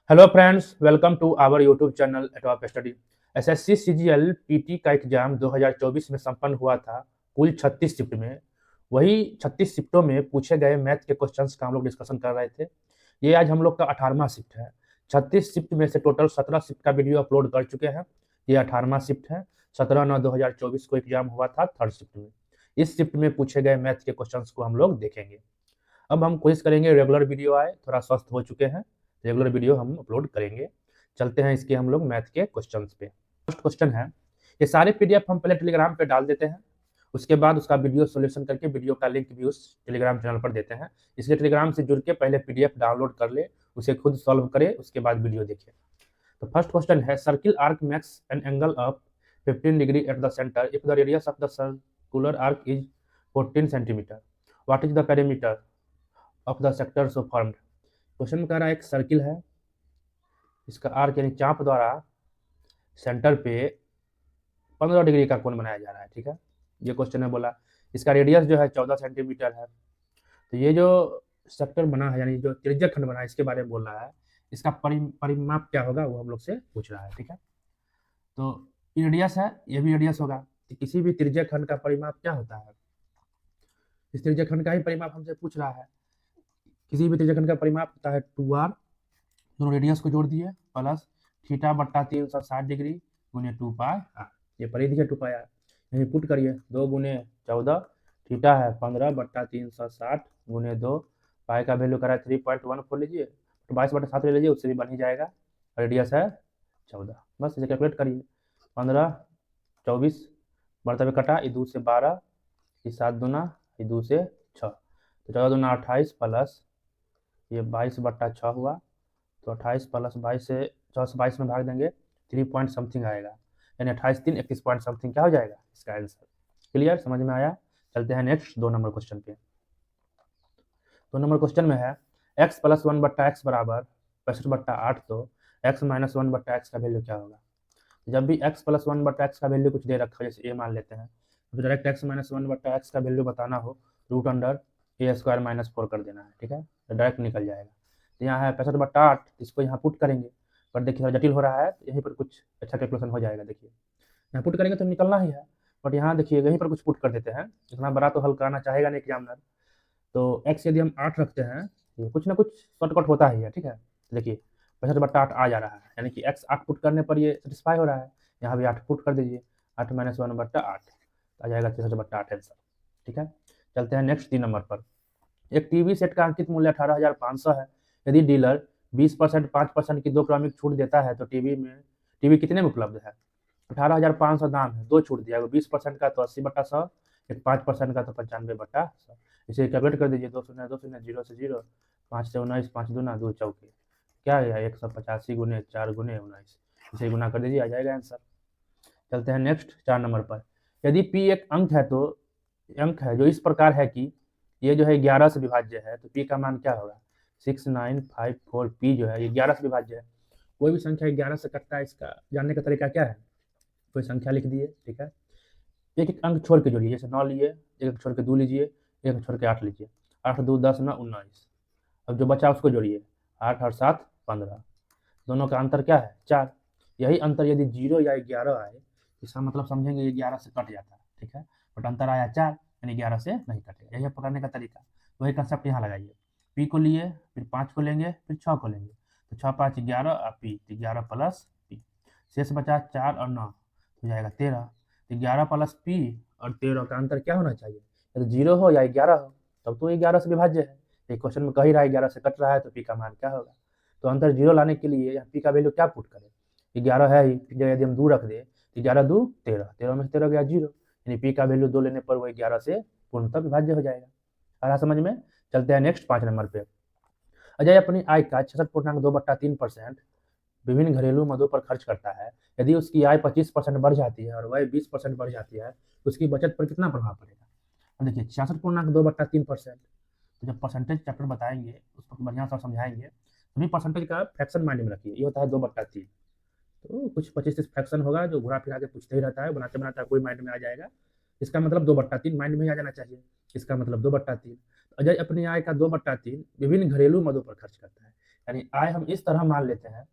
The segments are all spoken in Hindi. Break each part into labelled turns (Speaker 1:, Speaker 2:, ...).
Speaker 1: Hello friends, welcome to our YouTube channel top study. SSC CGL PT का एग्जाम 2024 में संपन्न हुआ था। कुल 36 शिफ्ट में, वही 36 शिफ्टों में पूछे गए मैथ के क्वेश्चंस का हम लोग डिस्कशन कर रहे थे। ये आज हम लोग का 18वां शिफ्ट है। 36 शिफ्ट में से टोटल 17 शिफ्ट का वीडियो अपलोड कर चुके हैं। ये 18वां शिफ्ट है। 17/9/2024 को एग्जाम हुआ था थर्ड शिफ्ट में। इस शिफ्ट में पूछे गए मैथ के क्वेश्चन को हम लोग देखेंगे। अब हम कोशिश करेंगे रेगुलर वीडियो आए, थोड़ा स्वस्थ हो चुके हैं, रेगुलर वीडियो हम अपलोड करेंगे। चलते हैं इसके हम लोग मैथ के क्वेश्चंस पे। फर्स्ट क्वेश्चन है, ये सारे पीडीएफ हम पहले टेलीग्राम पे डाल देते हैं, उसके बाद उसका वीडियो सॉल्यूशन करके वीडियो का लिंक भी उस टेलीग्राम चैनल पर देते हैं। इसलिए टेलीग्राम से जुड़ के पहले पीडीएफ डाउनलोड कर ले, उसे खुद सॉल्व करे, उसके बाद वीडियो देखे। तो फर्स्ट क्वेश्चन है, circle arc makes an angle of 15 degree at the centre if the radius of the circular arc is 14 centimetre. What is the perimeter of the sector so formed. Question कह रहा है एक सर्किल है, इसका आर्क यानी चाप द्वारा सेंटर पे 15 डिग्री का कोण बनाया जा रहा है। ठीक है, ये क्वेश्चन है। बोला इसका रेडियस जो है 14 सेंटीमीटर है। तो ये जो सेक्टर बना है यानी जो त्रिज्या खंड बना है, इसके बारे में बोल रहा है। इसका परिमाप क्या होगा वो हम लोग से पूछ रहा है। ठीक है, तो ये रेडियस है, ये भी रेडियस होगा। तो किसी भी त्रिज्या खंड का परिमाप क्या होता है, इस त्रिज्या खंड का ही परिमाप हमसे पूछ रहा है। किसी भी त्रिज्या खंड का परिमाप होता है 2r, दोनों रेडियस को जोड़ दिए, प्लस थीटा बट्टा 360 डिग्री गुने 2 पाई आर। ये परिधि है 2 पाई आर, यहीं पुट करिए। 2 गुने 14, थीटा है 15 बट्टा 360 गुने 2, पाई का वैल्यू करा है 3.14 लीजिए, तो 22/7 ले लीजिए, उससे भी बन ही जाएगा। रेडियस है 14, बस इसे कैलकुलेट करिए। 15 24 बढ़ता हुआ कटा, ये 2 से 12, ये 7 दूना, ये 2 से 6, तो 14 दूना 28 प्लस ये 22/6 हुआ। तो 28 प्लस 22 से 4 से 22 में भाग देंगे, 3 पॉइंट समथिंग आएगा, यानी 28 3 31 पॉइंट समथिंग क्या हो जाएगा इसका आंसर। क्लियर, समझ में आया। चलते हैं नेक्स्ट 2 नंबर क्वेश्चन पे। 2 नंबर क्वेश्चन में है x + 1/x बराबर 65/8, तो x - 1/x का वैल्यू क्या होगा। जब भी x + 1/x का वैल्यू कुछ दे रखा है, जैसे a मान लेते हैं, तो डायरेक्ट x - 1/x का वैल्यू बताना हो, √(a² - 4) कर देना है। ठीक है, तो डायरेक्ट निकल जाएगा। तो यहाँ है 65/8, इसको यहाँ पुट करेंगे, पर देखिए थोड़ा जटिल हो रहा है, तो यहीं पर कुछ अच्छा कैलकुलेशन हो जाएगा। देखिए यहाँ पुट करेंगे तो निकलना ही है, बट यहाँ देखिए यहीं पर कुछ पुट कर देते हैं, इतना बड़ा तो हल कराना चाहेगा नहीं एग्जामिनर। तो x यदि हम 8 रखते हैं, ये कुछ ना कुछ शॉर्टकट होता ही है। ठीक है, देखिए 65/8 आ जा रहा है, यानी कि x 8 पुट करने पर ये सेटिस्फाई हो रहा है। यहाँ भी 8 पुट कर दीजिए, 8 - 1/8 आ जाएगा 63/8 आंसर। ठीक है, चलते हैं नेक्स्ट 3 नंबर पर। एक टीवी सेट का अंकित मूल्य 18,500 है। यदि डीलर 20% 5% की 2 क्रमिक छूट देता है, तो टीवी कितने में उपलब्ध है। 18,500 दाम है, 2 छूट दिया, 20% का तो 80/100, एक 5% का तो 95/100। इसे कैलकुलेट कर दीजिए, 2 शून्य 2 शून्य, 0 से 0, 5 से 19, 5 दूना 2 चौके, क्या है 185 गुने 4 गुने 19, इसे गुना कर दीजिए, आ जाएगा आंसर। चलते हैं नेक्स्ट 4 नंबर पर। यदि p एक अंक है, तो अंक है जो इस प्रकार है कि ये जो है 11 से विभाज्य है, तो p का मान क्या होगा, 6954। p जो है ये 11 से विभाज्य है। कोई भी संख्या 11 से कटता है, इसका जानने का तरीका क्या है, कोई संख्या लिख दिए। ठीक है, एक एक अंक छोड़ के जोड़िए, जैसे 9 लिए, एक एक छोड़ के 2 लीजिए, एक एक छोड़ के 8 लीजिए, 8 2 10 9 19। अब जो बचा उसको जोड़िए, 8 और 7 15, दोनों का अंतर क्या है 4। यही अंतर यदि 0 या 11 आए, इसका मतलब समझेंगे ये 11 से कट जाता है। ठीक है, बट अंतर आया 4, यानी 11 से नहीं कटेगा, यही है पकड़ने का तरीका। वही कंसेप्ट यहाँ लगाइए। पी को लिए, फिर 5 को लेंगे, फिर 6 को लेंगे, तो 6 5 11 और पी, 11 प्लस पी, शेष बचा 4 और 9, हो जाएगा 13। 11 प्लस पी और 13 का अंतर क्या होना चाहिए, या तो 0 हो या 11 हो, तब तो 11 से विभाज्य है। ये क्वेश्चन में कह ही रहा है 11 से कट रहा है, तो पी का मान क्या होगा। तो अंतर 0 लाने के लिए यहाँ पी का वैल्यू क्या पुट करें, 11 है ही, यदि हम 2 रख दें, तो 11 2 13, 13 में से 13 गया 0, यानी पी का वैल्यू 2 लेने पर वही 11 से पूर्णतः विभाज्य हो जाएगा। आ रहा समझ में। चलते हैं नेक्स्ट 5 नंबर पे। अजय अपनी आय का 66.2/3% विभिन्न घरेलू मदों पर खर्च करता है। यदि उसकी आय 25% बढ़ जाती है और वह 20% बढ़ जाती है, तो उसकी बचत पर कितना प्रभाव पड़ेगा। अब देखिए 66.2/3%, तो जब परसेंटेज चैप्टर बताएंगे उस पर बढ़िया सा समझाएंगे, सभी परसेंटेज का फ्रैक्शन माइंड में रखिए। ये होता है 2/3, तो कुछ 25-30 फ्रैक्शन होगा जो घुरा फिरा के पूछते ही रहता है, बनाते बनाते कोई माइंड में आ जाएगा। इसका मतलब 2/3 माइंड में ही आ जाना चाहिए। इसका मतलब 2/3। अजय अपनी आय का 2/3 विभिन्न घरेलू मदों पर खर्च करता है। यानी आई हम इस तरह मान लेते हैं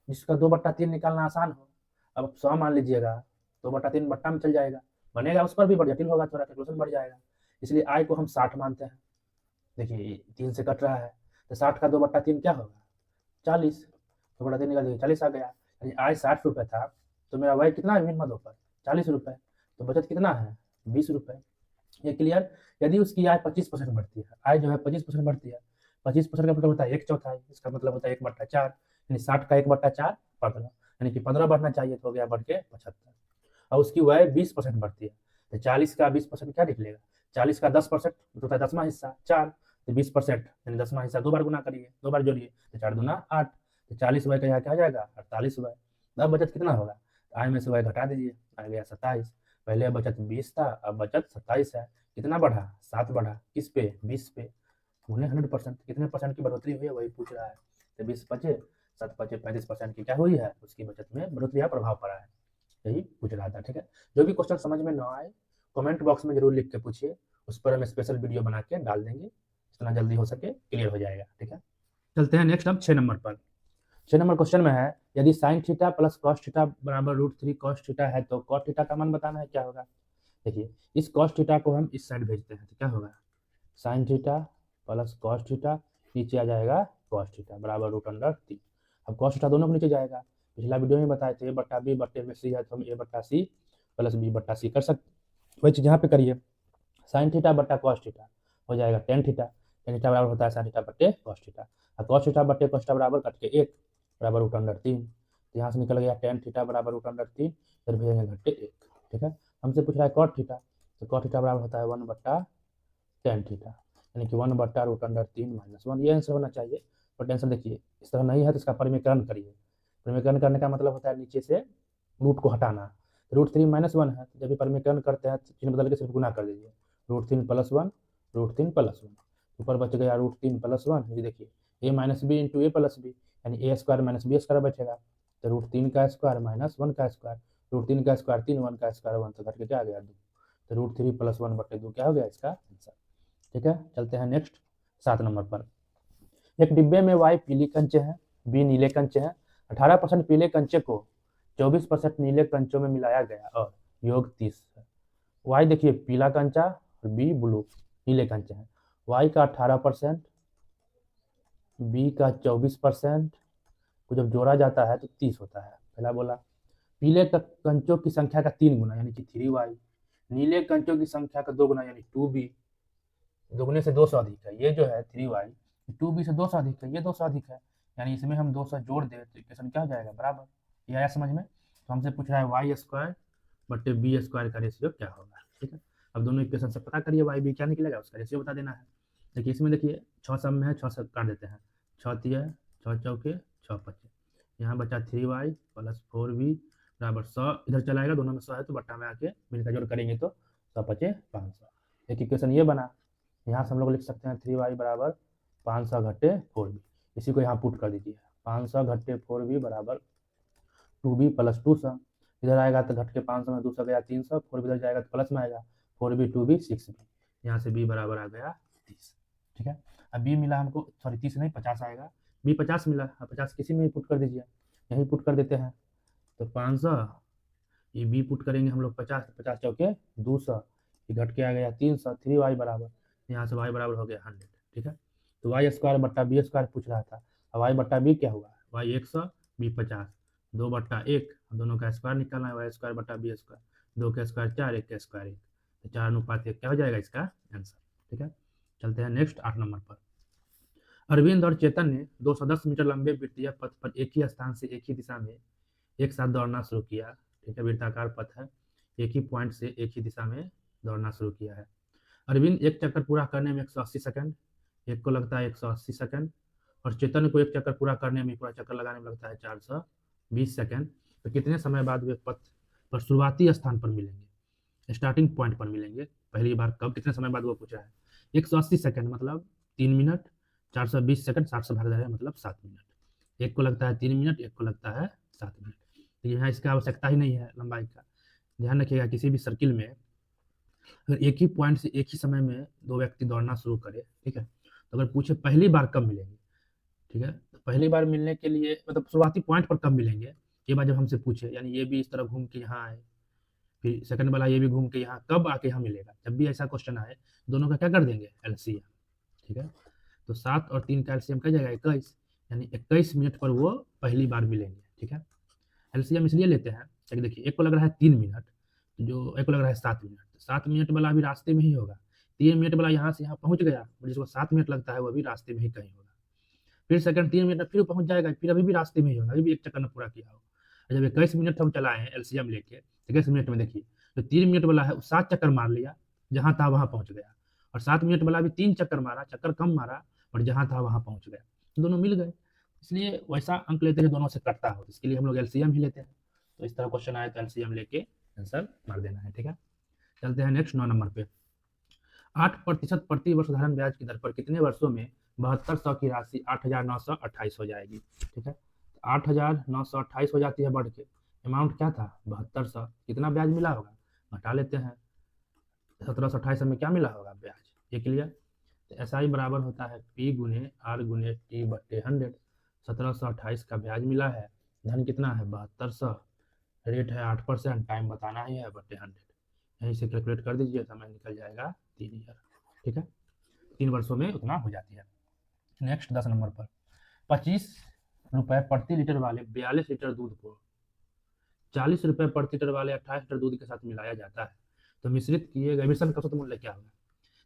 Speaker 1: जिसका 2/3 निकालना आसान हो। अब 100 मान लीजिएगा, 2/3 बट्टा में चल जाएगा, बनेगा उस पर भी जटिल होगा, थोड़ा कैलकुलेशन बढ़ जाएगा। इसलिए आई को हम 60 मानते हैं। देखिए 3 से कट रहा है, तो 60 का 2/3 क्या होगा, 40। 2/3 निकाल दीजिए, 40 आ गया। यानी आज 60 रुपये था, तो मेरा वाई कितना है मिनिमम पर, 40 रुपये। तो बचत कितना है, 20 रुपये। ये क्लियर। यदि उसकी आय 25% बढ़ती है, आय जो है 25% बढ़ती है, 25% का मतलब होता है 1/4, इसका मतलब होता है 1/4, यानी 60 का 1/4 15, यानी कि 15 बढ़ना चाहिए, तो हो गया बढ़ के 75। और उसकी वाई 20% बढ़ती है, तो 40 का 20% क्या निकलेगा, 40 का 10% होता है 10वां हिस्सा 4, तो 20% यानी 10वां हिस्सा 2 बार गुना करिए, 2 बार जोड़िए, तो 4 दूना 8, तो 40 वाई का यहाँ क्या हो जाएगा, 48 वाई। अब बचत कितना होगा, आय में से वाई घटा दीजिए, आ गया 27। पहले बचत 20 था, अब बचत 27 है। कितना बढ़ा, 7 बढ़ा, किस पे, 20 पे, उन्हें 100%, कितने परसेंट की बढ़ोतरी हुई है वही पूछ रहा है। तो 20 बचे, 7 बचे, 35% की क्या हुई है, उसकी बचत में बढ़ोतरी या प्रभाव पड़ा है, यही पूछ रहा था। ठीक है, जो भी क्वेश्चन समझ में ना आए कमेंट बॉक्स में जरूर लिख के पूछिए, उस पर हम स्पेशल वीडियो बना के डाल देंगे, जितना जल्दी हो सके क्लियर हो जाएगा। ठीक है, चलते हैं नेक्स्ट, अब 6 नंबर पर। 6 नंबर क्वेश्चन में है, यदि sine theta plus cos theta बराबर √3 कॉस थीटा है, तो कॉस थीटा का मान बताना है, क्या होगा। देखिए इस कॉस थीटा को हम इस साइड भेजते हैं, तो क्या होगा, sine theta plus cos theta, नीचे आ जाएगा कॉस थीटा बराबर √3। अब कॉस थीटा दोनों को नीचे जाएगा, पिछला वीडियो में बताए थे a/b/c है, तो हम a/c प्लस b/c कर सकते, वही चीज़ यहाँ पे करिए। साइन थीटा बट्टा कॉस थीटा हो जाएगा टेन थीटा, टेन थीटा बराबर होता है साइन थीटा बट्टे कॉस थीटा, और कॉस थीटा बट्टे कॉस थीटा बराबर कट के 1 बराबर √3। तो यहाँ से निकल गया टेन थीटा बराबर √3, फिर भेजेंगे घट्टे 1। ठीक है, हमसे पूछ रहा है कॉट थीटा, तो कॉट थीटा बराबर होता है 1/tan थीटा, यानी कि 1/√3 - 1, ये आंसर होना चाहिए। बट आंसर देखिए इस तरह नहीं है, तो इसका परिमेकरण करिए। परिमेकरण करने का मतलब होता है नीचे से रूट को हटाना। √3 - 1 है, तो जब भी परिमेकरण करते हैं चिन्ह बदल के सिर्फ गुना कर दीजिए, √3 + 1, √3 + 1, ऊपर बच गया √3 + 1। ये देखिए a - b × a + b, यानी a² - b² बचेगा, तो √3 का स्क्वायर - 1 का स्क्वायर, √3 का स्क्वायर 3, 1 का स्क्वायर 1, तो घट के क्या आ गया 2, तो √3 + 1/2 क्या हो गया इसका आंसर। ठीक है, चलते हैं नेक्स्ट 7 नंबर पर। एक डिब्बे में वाई पीली कंचे हैं, बी नीले कंचे हैं। 18% पीले कंचे को 24% नीले कंचों में मिलाया गया और योग 30 है। वाई देखिए पीला कंचा और बी ब्लू नीले कंचे हैं। वाई का 18%, बी का 24% को जब जोड़ा जाता है तो 30 होता है। पहला बोला पीले कंचों की संख्या का 3 गुना यानी कि 3y, नीले कंचों की संख्या का 2 गुना यानी 2b, दोगुने से 200 अधिक है, ये जो है 3y 2b से 200 अधिक है, ये 200 अधिक है, यानी इसमें हम 200 जोड़ दें तो इक्वेशन क्या हो जाएगा, बराबर। ये आया समझ में। तो हमसे पूछ रहा है y² / b² का रेशियो क्या होगा। ठीक है, अब दोनों इक्वेशन से पता करिए y b क्या निकलेगा, उसका रेशियो बता देना है। देखिए इसमें देखिए 6 सम में है, 6 से काट देते हैं, 6 तिया 6 चौके 6 पच्चे, यहाँ बचा 3y + 4b बराबर 100, इधर चलाएगा दोनों में 100 है तो बट्टा में आके मिलकर जोड़ करेंगे तो 100 पचे 500। एक इक्वेशन ये बना, यहाँ से हम लोग लिख सकते हैं 3y बराबर 500 घट्टे 4b, इसी को यहाँ पुट कर दीजिए, 500 घट्टे 4b बराबर 2b + 200, इधर आएगा तो घट के 500 में 200 गया 300, 4b इधर जाएगा तो प्लस में आएगा 4b 2b 6b, यहाँ से b बराबर आ गया 30। ठीक है, अब b मिला हमको, सॉरी 30 नहीं 50 आएगा, b 50 मिला, अब 50 किसी में भी पुट कर दीजिए, यहीं पुट कर देते हैं, तो 500 ये बी पुट करेंगे हम लोग 50, 50 चौके 200, ये घट के आ गया 300, 3y बराबर, यहाँ से y बराबर हो गया 100। ठीक है, तो y² बट्टा b² पूछ रहा था, अब y/b क्या हुआ, y 100 b 50, 2/1, दोनों का स्क्वायर निकालना है, y² बट्टा b², 2 का स्क्वायर 4, 1 का स्क्वायर 1, तो 4:1 क्या हो जाएगा इसका आंसर। ठीक है, चलते हैं नेक्स्ट 8 नंबर पर। अरविंद और चेतन ने 210 मीटर लंबे वृत्तीय पथ पर एक ही स्थान से एक ही दिशा में एक साथ दौड़ना शुरू किया। ठीक है, वृत्ताकार पथ है, एक ही पॉइंट से एक ही दिशा में दौड़ना शुरू किया है। अरविंद एक चक्कर पूरा करने में 180 सेकंड, एक को लगता है 180 सेकंड, और चेतन को एक चक्कर पूरा करने में, पूरा चक्कर लगाने में लगता है 420 सेकंड। तो कितने समय बाद वे पथ पर शुरुआती स्थान पर मिलेंगे, स्टार्टिंग पॉइंट पर मिलेंगे, पहली बार कब, कितने समय बाद वो पूछा है। 180 सेकंड मतलब 3 मिनट, 420 सेकंड 60 से भाग रहे हैं मतलब 7 मिनट, एक को लगता है 3 मिनट, एक को लगता है 7 मिनट। तो यहाँ इसका आवश्यकता ही नहीं है लंबाई का। ध्यान रखिएगा किसी भी सर्किल में अगर एक ही पॉइंट से एक ही समय में दो व्यक्ति दौड़ना शुरू करें, ठीक है, तो अगर पूछे पहली बार कब मिलेंगे, ठीक है। तो पहली बार मिलने के लिए मतलब शुरुआती पॉइंट पर कब मिलेंगे, ये बात जब हमसे पूछे, यानी ये भी इस तरह घूम के यहाँ आए, फिर सेकंड वाला ये भी घूम के यहाँ कब आके यहाँ मिलेगा, जब भी ऐसा क्वेश्चन आए दोनों का क्या कर देंगे, एलसीएम। ठीक है। तो 7 और 3 का एलसीएम क्या जाएगा, 21, यानी 21 मिनट पर वो पहली बार मिलेंगे। ठीक है। एलसीएम इसलिए लेते हैं कि देखिए एक को लग रहा है 3 मिनट, तो जो एक को लग रहा है 7 मिनट, तो 7 मिनट वाला अभी रास्ते में ही होगा, 3 मिनट वाला यहाँ से यहाँ पहुंच गया, जिसको 7 मिनट लगता है वो अभी रास्ते में ही कहीं होगा। फिर सेकंड 3 मिनट में फिर पहुंच जाएगा, फिर अभी भी रास्ते में ही होगा, अभी भी एक चक्कर में पूरा किया होगा। जब 21 मिनट हम चलाए हैं एलसीएम लेके, 21 मिनट में देखिए तो 3 मिनट वाला है 7 चक्कर मार लिया, जहां था वहां पहुंच गया, और 7 मिनट वाला भी 3 चक्कर मारा, चक्कर कम मारा, और जहां था वहां पहुंच गया, तो दोनों मिल गए। इसलिए वैसा अंक लेते हैं दोनों से कटता हो, इसके लिए हम लोग एलसीएम ही लेते हैं। तो इस तरह क्वेश्चन आए तो एलसीएम लेके आंसर मार देना है। ठीक है। चलते हैं नेक्स्ट 9 नंबर पे। 8% प्रति वर्ष साधारण ब्याज की दर पर कितने वर्षों में 7200 की राशि 8928 हो जाएगी। ठीक है। 8928 हो जाती है बढ़ के, अमाउंट क्या था 7200, कितना ब्याज मिला होगा घटा लेते हैं, 1728 में क्या मिला होगा ब्याज, ये क्लियर। तो एस आई बराबर होता है पी गुने आर गुने टी बट्टे 100। 1728 का ब्याज मिला है, धन कितना है 7200, रेट है 8%, टाइम बताना ही है बट्टे 100, यहीं से कैलकुलेट कर दीजिए, समय निकल जाएगा 3 ईयर। ठीक है। 3 वर्षों में उतना हो जाती है। नेक्स्ट 10 नंबर पर, 25 रुपए प्रति लीटर वाले 42 लीटर दूध को 40 रुपए प्रति लीटर वाले 28 लीटर दूध के साथ मिलाया जाता है, तो मिश्रित किए गए मिश्रण का औसत मूल्य क्या होगा।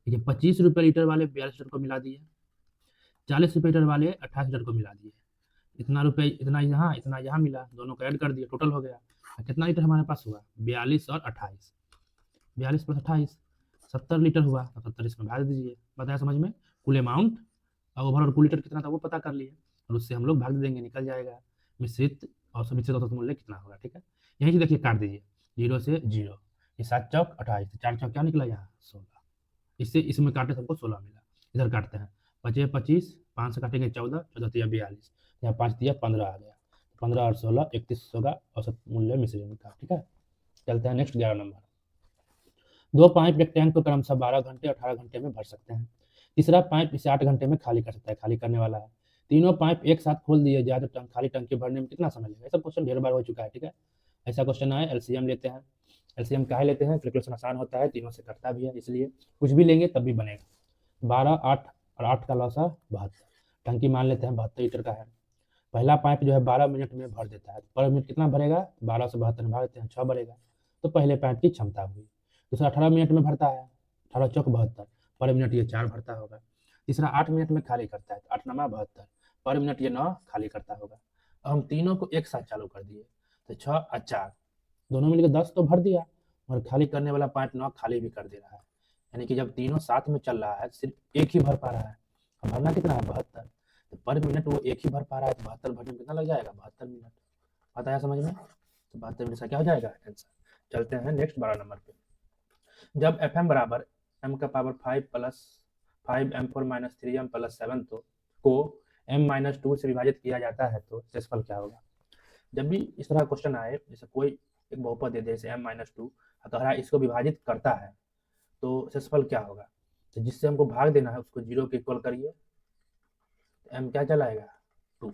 Speaker 1: देखिए 25 रुपए लीटर वाले 42 लीटर को मिला दिए, 40 रुपए लीटर वाले 28 लीटर को मिला दिए, इतना रुपए इतना यहाँ मिला, दोनों को ऐड कर दिए, टोटल हो गया। कितना लीटर हमारे पास हुआ 42 और 28, 42 + 28 70 लीटर हुआ, तो 70 इसमें भाग दीजिए, बताया समझ में। कुल अमाउंट और ओवरऑल कुल लीटर कितना था वो पता कर लिए, और उससे हम लोग भाग देंगे, निकल जाएगा मिश्रित और मिश्रित औसत मूल्य कितना होगा। ठीक है। यहीं से देखिए काट दीजिए, 0 से 0, ये 7 चौक 28, 4 चौक क्या निकला यहाँ 16, इससे इसमें काटे सबको 16 मिला। इधर काटते हैं, 25 25, 5 से काटेंगे 14, 14 तिया 42, यहाँ 5 तिया 15 आ गया, 15 और 16 31 होगा औसत मूल्य मिश्रण का। ठीक है। चलते हैं नेक्स्ट 11 नंबर। 2 पाइप एक टैंक को क्रमशः 12 घंटे 18 घंटे में भर सकते हैं, तीसरा पाइप इसे 8 घंटे में खाली कर सकता है, खाली करने वाला है। तीनों पाइप एक साथ खोल दिए जाए तो खाली टंकी भरने में कितना समय लगेगा। ऐसा क्वेश्चन ढेर बार हो चुका है। ठीक है। ऐसा क्वेश्चन आए एलसीएम लेते हैं, एलसीएम काहे लेते हैं, कैलकुलेशन आसान होता है, तीनों से कटता भी है, इसलिए कुछ भी लेंगे तब भी बनेगा। 12 8 और 8 का लॉस है 72, टंकी मान लेते हैं 72 लीटर का है। पहला पाइप जो है 12 मिनट में भर देता है, पर मिनट कितना भरेगा, 12 से 72 में भाग देते हैं 6 भरेगा, तो पहले पाइप की क्षमता हुई। दूसरा 18 मिनट में भरता है, 18 चौक 72, पर मिनट ये 4 भरता होगा। तीसरा 8 मिनट में खाली करता है, तो 8 नमा 72, पर मिनट ये 9 खाली करता होगा। अब हम तीनों को एक साथ चालू कर दिए, तो 6 और 4 दोनों मिलकर 10 तो भर दिया, और खाली करने वाला पाइप 9 खाली भी कर दे रहा है, यानी कि जब तीनों साथ में चल रहा है सिर्फ एक ही भर पा रहा है। अब भरना कितना है 72, तो पर मिनट वो एक ही भर पा रहा है, तो 72 भरने में कितना लग जाएगा 72 मिनट। आता है समझ में, तो 72 मिनट का क्या हो जाएगा आंसर। चलते हैं नेक्स्ट 12 नंबर पे। जब एफ एम बराबर एम का power 5 plus 5m4 minus 3m plus 7 तो को m-2 से विभाजित किया जाता है तो शेषफल क्या होगा। जब भी इस तरह क्वेश्चन आए, जैसे कोई एक बहुपद दे दे जैसे m-2, अगर इसको विभाजित करता है तो शेषफल क्या होगा, तो जिससे हमको भाग देना है उसको 0 के इक्वल करिए, तो m क्या चलाएगा 2,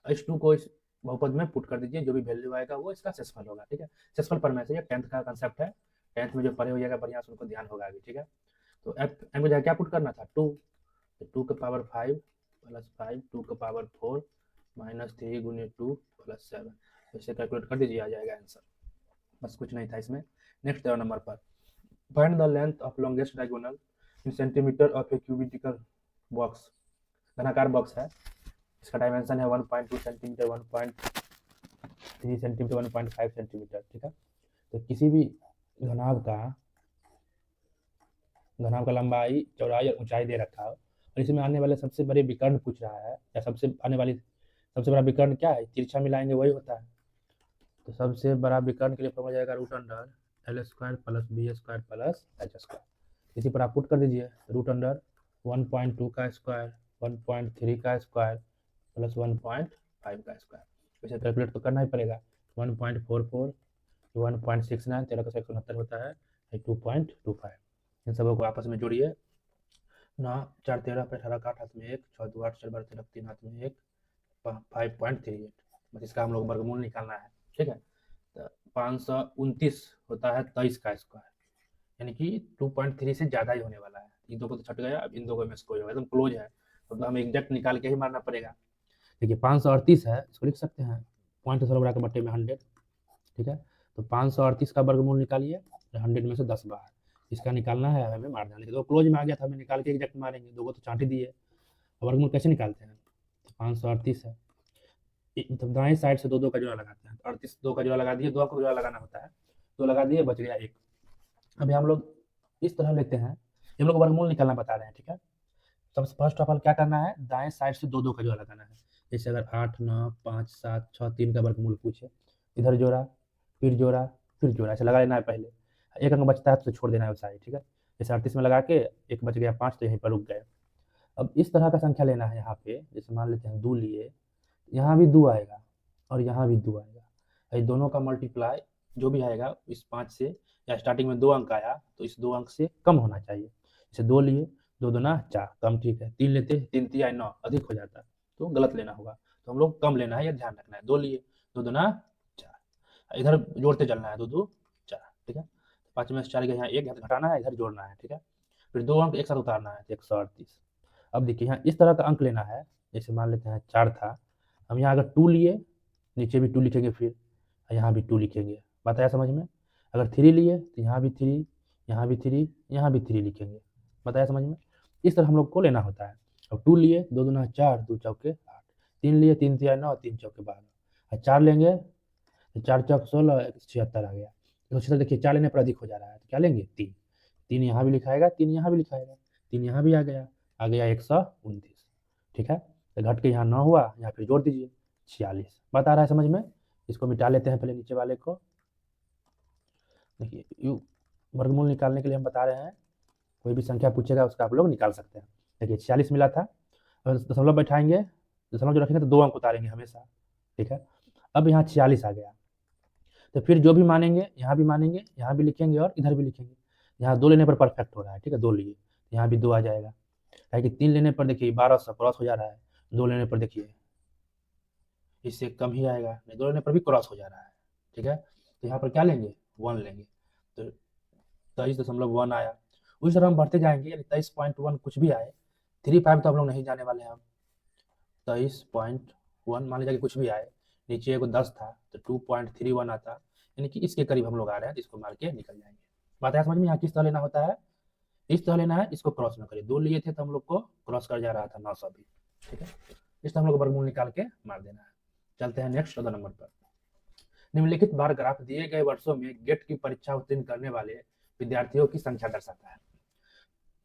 Speaker 1: इस 2 को इस बहुपद में पुट कर दीजिए, जो भी वैल्यू आएगा वो इसका शेषफल होगा। ठीक है। शेषफल पर मैसेज 10th का कंसेप्ट है, 10th में जो पढ़े हो जाएगा बढ़िया से उनको ध्यान होगा अभी। ठीक है। तो एफ एम को क्या पुट करना था 2, तो 2 के पावर 5 प्लस 5, 2 के पावर 4 माइनस 3 गुने 2 प्लस 7, ऐसे कैलकुलेट कर दीजिए, आ जाएगा आंसर। बस कुछ नहीं था इसमें। नेक्स्ट 13 नंबर पर, find the length of longest diagonal in centimetre of a cubical box. घनाकार बॉक्स है, इसका डायमेंशन है 1.2 सेंटीमीटर, 1.3 सेंटीमीटर, 1.5 सेंटीमीटर। ठीक है। तो किसी भी घनाभ का लंबाई चौड़ाई और ऊंचाई दे रखा हो, और इसमें आने वाले सबसे बड़े विकर्ण पूछ रहा है, या सबसे बड़ा विकर्ण क्या है, तिरछा मिलाएंगे वही होता है। तो सबसे बड़ा विकर्ण के लिए फॉर्मूला जाएगा √L² plus B² plus H²। इसी पर आप पुट कर दीजिए, √1.2 का स्क्वायर, 1.3 का स्क्वायर प्लस 1.5 का स्क्वायर, इसे कैलकुलेट तो करना ही पड़ेगा। 1.44, 1.69, 13 का 169 होता है, 2.25। इन सबों को आपस में जोड़िए, 9 4 13 पे 18 का 8 हाथ में 1, 6 2 8 4 12 13 3 हाथ में 1, 5.38, बस इसका हम लोग वर्गमूल निकालना है। ठीक है, तो 529 होता है 23 का स्क्वायर, यानी कि 2.3 से ज़्यादा ही होने वाला है। इन दो को तो छट गया, अब इन दो को में स्क्वायर होगा, एकदम क्लोज है, तो हमें एग्जैक्ट निकाल के ही मारना पड़ेगा। देखिए 538 है, इसको लिख सकते हैं पॉइंट से बढ़ा के बट्टे में 100। ठीक है, तो 538 का वर्गमूल निकालिए, 100 में से 10 बाहर, इसका निकालना है, हमें मार देना। तो क्लोज में आ गया था, हमें निकाल के एग्जैक्ट मारेंगे, दो को तो चाट ही दिए। वर्गमूल कैसे निकालते हैं, तो 538 है, मतलब दाएं साइड से दो दो का जोड़ा लगाते हैं, तो 38 दो का जोड़ा लगा दिए, दो का जोड़ा लगाना होता है, दो लगा दिए, बच गया एक। अभी हम लोग इस तरह लेते हैं, हम लोग वर्गमूल निकालना बता रहे हैं। ठीक है, सबसे फर्स्ट ऑफ ऑल क्या करना है, दाएं साइड से दो दो का जोड़ा लगाना है। जैसे अगर 8 9 5 7 6 3 का वर्गमूल पूछे, इधर जोड़ा, फिर जोड़ा, फिर जोड़ा, ऐसे लगा लेना है पहले। एक अंक बचता है तो छोड़ देना है उस साइड। ठीक है, जैसे 38 में लगा के एक बच गया 5, तो यहीं पर रुक गए। अब इस तरह का संख्या लेना है यहाँ पे, जैसे मान लेते हैं 2 लिए, यहाँ भी 2 आएगा और यहाँ भी 2 आएगा, ये दोनों का मल्टीप्लाई जो भी आएगा इस 5 से, या स्टार्टिंग में 2 अंक आया तो इस 2 अंक से कम होना चाहिए। जैसे 2 लिए, 2 दूना 4, कम ठीक है। 3 लेते, 3 तिया 9, अधिक हो जाता तो गलत लेना होगा, तो हम लोग कम लेना है, यह ध्यान रखना है। 2 लिए, 2 दूना 4, इधर जोड़ते चलना है, 2 2 4। ठीक है, 5 में से 4 गया, यहाँ एक घटाना है, इधर जोड़ना है। ठीक है, फिर 2 अंक एक साथ उतारना है, तो 138। अब देखिए यहाँ इस तरह का अंक लेना है, जैसे मान लेते हैं 4 था, हम यहाँ अगर 2 लिए, नीचे भी 2 लिखेंगे, फिर यहाँ भी 2 लिखेंगे। बात आया समझ में? अगर 3 लिए तो यहाँ भी 3, यहाँ भी 3, यहाँ भी 3 लिखेंगे। बताया समझ में? इस तरह हम लोग को लेना होता है। अब 2 लिए, 2 दूना 4, 2 चौके 8, 3 लिए, 3 तिया 9, 3 चौके 12, और 4 लेंगे तो 4 चौक 16, 76 आ गया। 176 देखिए 4 लेने पर अधिक हो जा रहा है, तो क्या लेंगे 3, 3 यहाँ भी लिखाएगा, 3 यहाँ भी लिखाएगा, 3 यहाँ भी आ गया 129। ठीक है, तो घट के यहाँ 9 हुआ, यहाँ फिर जोड़ दीजिए 46। बात आ रहा है समझ में? इसको मिटा लेते हैं पहले नीचे वाले को। देखिए यू वर्गमूल निकालने के लिए हम बता रहे हैं, कोई भी संख्या पूछेगा उसका आप लोग निकाल सकते हैं। देखिए 46 मिला था, अगर दशमलव बैठाएंगे, दशमलव जो रखेंगे तो 2 अंक उतारेंगे हमेशा। ठीक है, अब यहाँ 46 आ गया, तो फिर जो भी मानेंगे यहाँ भी मानेंगे, यहाँ भी लिखेंगे और इधर भी लिखेंगे। यहाँ 2 लेने पर परफेक्ट हो रहा है। ठीक है, 2 लिए, यहाँ भी 2 आ जाएगा, कि 3 लेने पर देखिए 1200 क्रॉस हो जा रहा है, 2 लेने पर देखिए इससे कम ही आएगा, नहीं 2 लेने पर भी क्रॉस हो जा रहा है। ठीक है, तो यहाँ पर क्या लेंगे, 1 लेंगे, तो 23.1 आया। उसी तरह हम बढ़ते जाएंगे, यानी 23.1 कुछ भी आए, 35 तो हम लोग नहीं जाने वाले हैं। 23.1 मान लीजिए कि कुछ भी आए, नीचे एगो 10 था तो 2.31 आता, यानी कि इसके करीब हम लोग आ रहे हैं, तो इसको मार के निकल जाएंगे। बात है समझ में? यहाँ किस तरह लेना होता है, इस तरह लेना है, इसको क्रॉस न करिए। 2 लिए थे तो हम लोग को क्रॉस कर जा रहा था 900 भी। ठीक है, इस तरह हम लोग वर्गमूल निकाल के मार देना है। चलते हैं नेक्स्ट 14 नंबर पर। निम्नलिखित बार ग्राफ दिए गए वर्षों में गेट की परीक्षा उत्तीर्ण करने वाले विद्यार्थियों की संख्या दर्शाता है।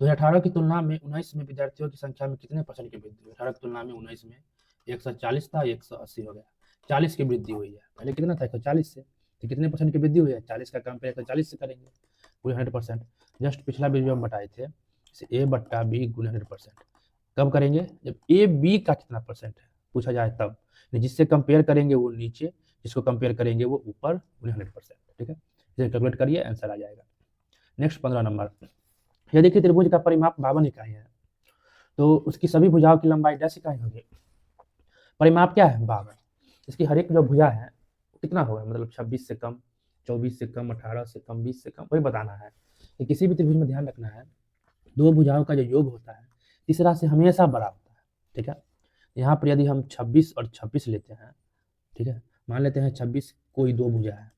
Speaker 1: 2018 की तुलना में 19 में विद्यार्थियों की संख्या में कितने % की वृद्धि हुई? 18 की तुलना में 19 में 140 था, 180 हो गया, 40 की वृद्धि हुई है। पहले कितना था, 140 से, तो कितने % की वृद्धि हुई है? 40 का कंपेयर 140 से करेंगे, पूरे 100%। जस्ट पिछला वीडियो हम बताए थे, जैसे ए बट्टा बी गुने 100%। कब करेंगे? जब ए बी का कितना % है पूछा जाए तब, जिससे कंपेयर करेंगे वो नीचे, जिसको कंपेयर करेंगे वो ऊपर, गुने 100%। ठीक है, इसे कैलकुलेट करिए, आंसर आ जाएगा। नेक्स्ट 15 नंबर, ये देखिए त्रिभुज का परिमाप 52 इकाई है, तो उसकी सभी भुजाओं की लंबाई 10 इकाई होगी। परिमाप क्या है? 52। इसकी हर एक जो भुजा है कितना होगा, मतलब 26 से कम, 24 से कम, 18 से कम, 20 से कम, वही बताना है। तो किसी भी त्रिभुज में ध्यान रखना है, दो भुजाओं का जो योग होता है तीसरा से हमेशा बड़ा होता है। ठीक है, यहाँ पर यदि हम 26 और 26 लेते हैं, ठीक है, मान लेते हैं 26 कोई दो भुजा है,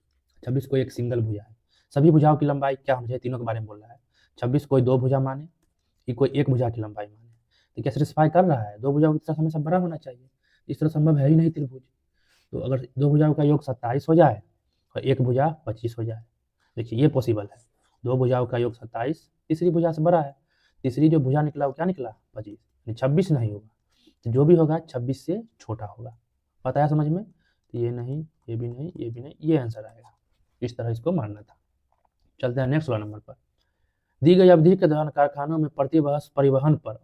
Speaker 1: 26 कोई एक सिंगल भुजा है, सभी भुजाओं की लंबाई क्या होनी चाहिए, तीनों के बारे में बोल रहा है। 26 कोई दो भुजा माने कि कोई एक भुजा की लंबाई माने, तो क्या सेटिस्फाई कर रहा है? दो भुजाओं की तरफ हमेशा बड़ा होना चाहिए, इस तरह संभव है ही नहीं त्रिभुज। तो अगर दो भुजाओं का योग 27 हो जाए और एक भुजा 25 हो जाए, देखिए ये पॉसिबल है। दो भुजाओं का योग 27, तीसरी भुजा से बड़ा है, तीसरी जो भुजा निकला वो क्या निकला, 25, 26 नहीं होगा, तो जो भी होगा 26 से छोटा होगा। बताया समझ में? तो ये नहीं, ये भी नहीं, ये भी नहीं, ये आंसर आएगा। इस तरह इसको मानना था। चलते हैं नेक्स्ट वाला नंबर पर। दी गई अवधि के दौरान कारखानों में प्रति वर्ष परिवहन पर